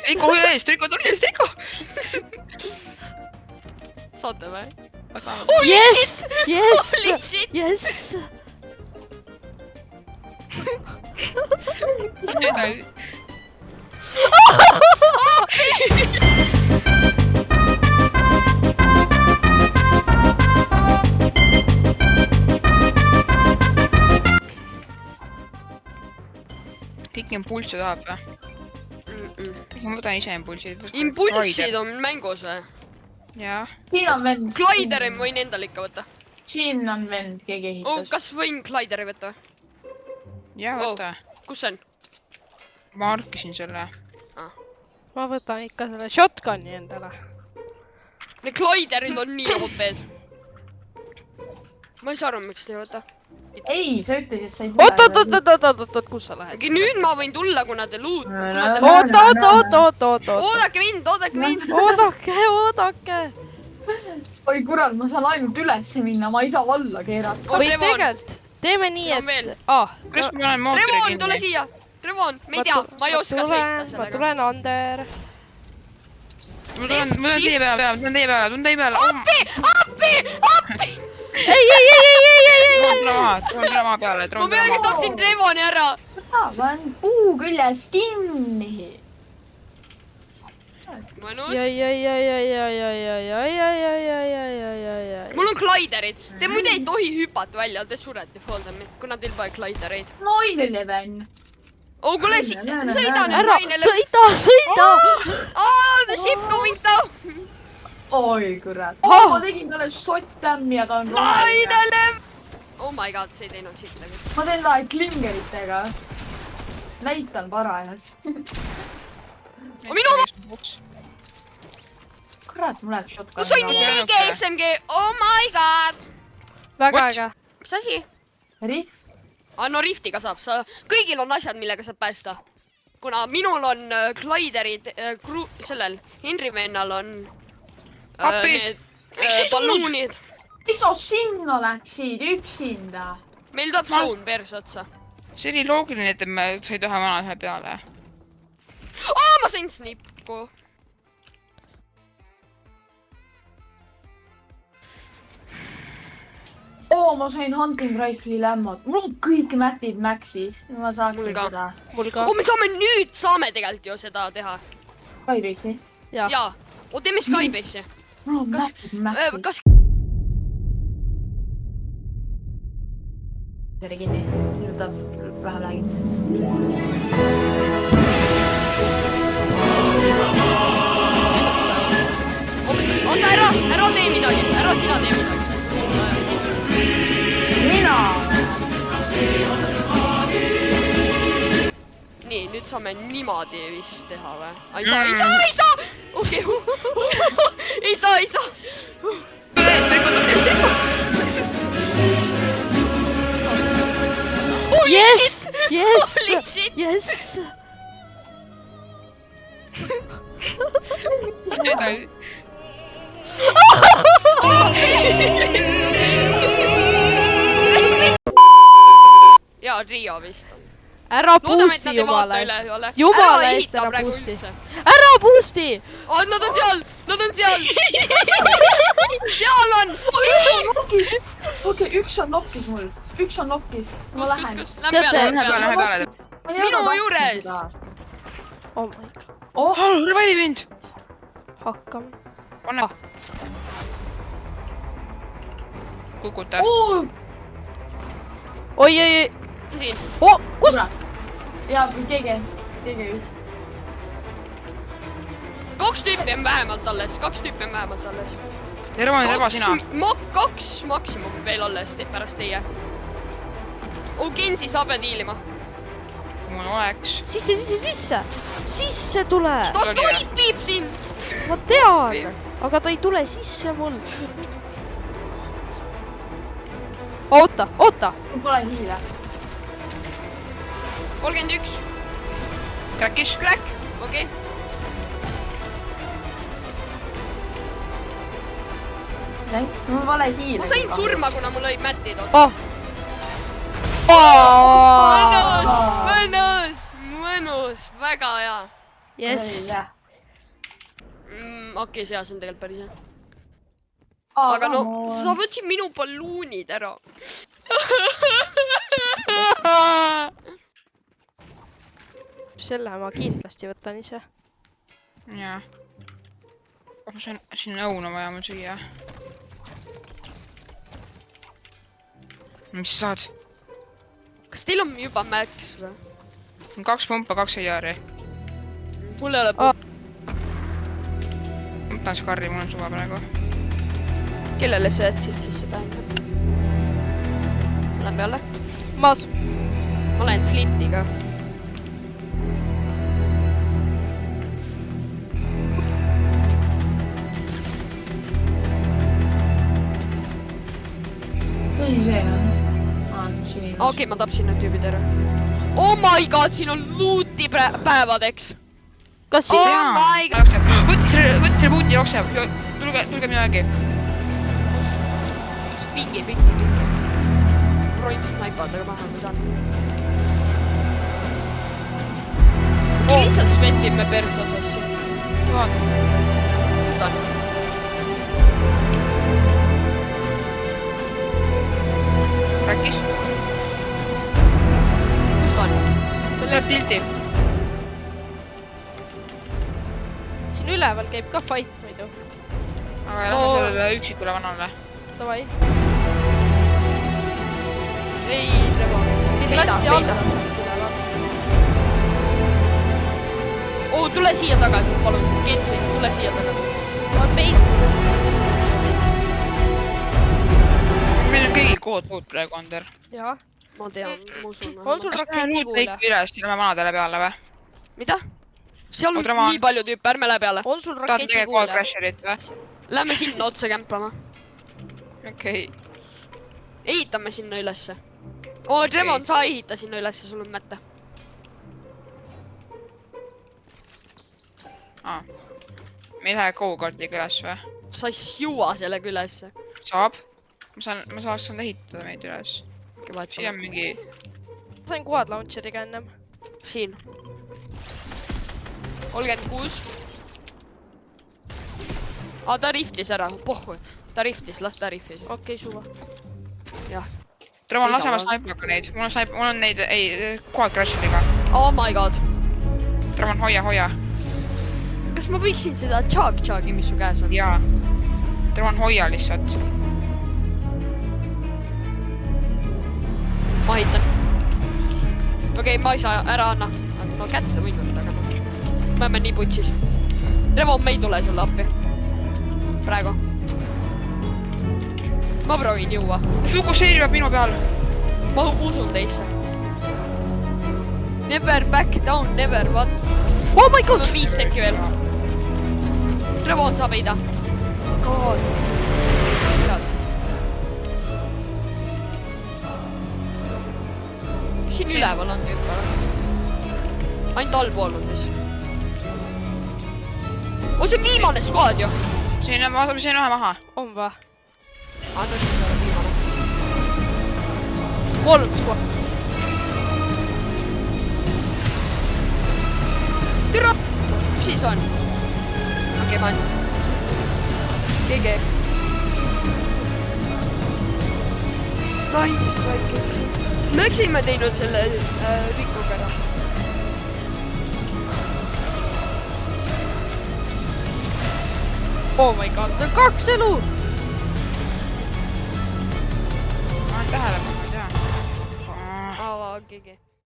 Riko, hoia eest, Riko, tule eest, Riko! Saate või? Yes! Yes! Holy shit! Yes! Kõik impulsse tahab või? Ma võtan ise impulsid. Impulssid on mängus või? Jaa. Siin on vend. Glideri ma võin endale ikka võtta. Siin on vend, keegi ehitas. Kas võin glideri võtta? Jaa, võta. Kus see on? Ma arkisin selle. Ma võtan ikka selle shotgun'i endale. Need gliderid on nii OP-d. Ma ei saa aru, miks te ei võta. Ei, sa ütlesid, et sa ei tule. Oot, kus sa lähed? Nüüd ma võin tulla, kuna te loot. Oot. Oodake mind, oodake mind. Oodake. Oi kurat, ma saan ainult ülesse minna, ma ei saa alla keerata. Või tegelikult, teeme nii, et... Kuidas ma olen mootori Revon, kinni? tule siia. Revon, ma ei tea, ma ei oska sõita sellega. Ma tulen, Ander. Ma tulen teie peale. Appi! Ei! Tule maa peale. Ma peagi tapsin Revoni ära. Ma olen puu küljes kinni. Mõnus. Mul on gliderid. Te muide ei tohi hüpata välja, te surete Foldami, kuna teil pole glidereid. Noine leven. Oh, kuule, sõida nüüd ära, sõida! The ship going down! Oi kurat. Ma tegin talle shottammi, aga on Lainele! Oh my god, see ei teinud siit läbi. Ma teen talle klingeritega. Näitan parajalt. Minu Kurat, mul läheb shotgun. kus on liige SMG? Oh my god! Väga äge. Mis asi? Riff. No riftiga saab, kõigil on asjad, millega saab päästa. Kuna minul on gliderid, sellel Henry vennal on need balloonid. Miks sa sinna läksid üksinda? Meil tuleb suun perse otsa. See oli loogiline, et me said ühe vanahe peale. Ma sain snippu. Ma sain hunting rifle'i lämmot. Mul on kõik mätid max'is. Ma saaksin seda. Mul ka. Me saame tegelikult ju seda teha. Skybase'i? Jaa. Teeme Skybase'i. Mul on mätid max'is. Kas... Tere kinni. Nüüd ta vähe räägib. Oota, ära tee midagi. Ära sina tee midagi. Mina! Nii, nüüd saame niimoodi vist teha või? Ei saa! Okei. Ei saa! Yes! Holy shit! Yes! Jaa, Rio vist on. Ära boost'i jumala eest. Jumala eest ära boost'i. Ära boost'i! Nad on seal! Seal on! Okei, üks on nokkis mul. Üks on nokkis. Ma lähen. Minu juures! Oh my god. Revive mind! Hakkame. Anna. Kukuta. Oi. Siin. Kus? Jaa, keegi vist. 2 tüüpi on vähemalt alles. Terva sina. 2 maksimum veel alles pärast teie. Gensi saab diilima. Kui mul oleks. Sisse tule. Ta snipib siin. Ma tean, aga ta ei tule sisse mul. Oota. Mul pole hiile. 31. Crackis. Crack, okei. Mul pole hiile. Ma sain surma, kuna mul olid mätid otsas. Mõnus, väga hea. Yes. okei, see on tegelikult päris hea. Aga no, sa võtsid minu balluunid ära. Selle ma kindlasti võtan ise. Jaa. Ma sain siin õuna vaja mul süüa. Mis sa saad? Kas teil on juba max või? 2 pumpa, 2 ER-i. Mul ei ole pumpa. Võtan skarri, mul on suva praegu. Kellele sa jätsid siis seda enne? Lähen peale. Maas. Ma lähen flintiga. Tõi see on. Okei, ma tapsin need tüübid ära. Oh my god, siin on looti päevadeks. Kas siin? Oh my god. Võtti selle puuti jookseb. Tulge minu järgi. Pingi. Roin snaipad, aga maha ma saan. Lihtsalt svetib me perse osasse. Vaat. Kus ta on? Räkis. Kus ta on? Ta läheb tilti. Siin üleval käib ka fight muidu. Aga lähme sellele üksikule vanale. Davai. Ei, Revo. Lasti alla sealt tulevad. Oo, tule siia tagasi, palun. Gensi, tule siia tagasi. On peit. Meil on kõigil kood praegu, Ander. Jaa. Ma tean, ma usun. On sul raketikuule? Üles, lähme vanadele peale või? Mida? Seal on Otra, ma- nii palju tüüpe, ärme lähe peale. On sul Tahad tegelikult raketikuule? kood crasherit või? Lähme sinna otsa kämpama. Okei. Ehitame sinna ülesse. Oo, Trevon, sa ehita sinna ülesse, sul on mätte. Me ei lähe go-kartiga üles või? Sa ei jõua sellega ülesse. Saab. Ma saaks saanud ehitada meid üles. Siin on mingi... Sain quad launcheriga ennem. Siin. 36. Ta riftis ära, pohhu. Ta riftis, las ta riftis. Okei, suva. Jah. Trevon, laseme snaipaga neid. Mul on neid, quad crasheriga. Oh my god. Trevon, hoia. Kas ma võiksin seda chug-chugi, mis su käes on? Jaa. Trevon, hoia lihtsalt. Ma ehitan. Okei, ma ei saa ära anna. No kätte võin võtta, aga me oleme nii putsis. Revo, me ei tule sulle appi. Praegu. Ma proovin juua. Fokuseerivad minu peal. Ma usun teisse. Never back down, never what? Oh my god! No 5 sekki veel. Revo saab heida. God. Siin üleval on tüüp, aga ainult allpool on vist. Oo, see on viimane squad ju. Siin on ühe maha. On va? Tõesti, see on viimane. 3 squad. Türa! Mis siis on? Okei, ma olen. GG. Nice strike'id. Me oleksime teinud selle rikuga ära. Oh my god, see on 2 elu! Ma olen tähele pannud, jaa. GG.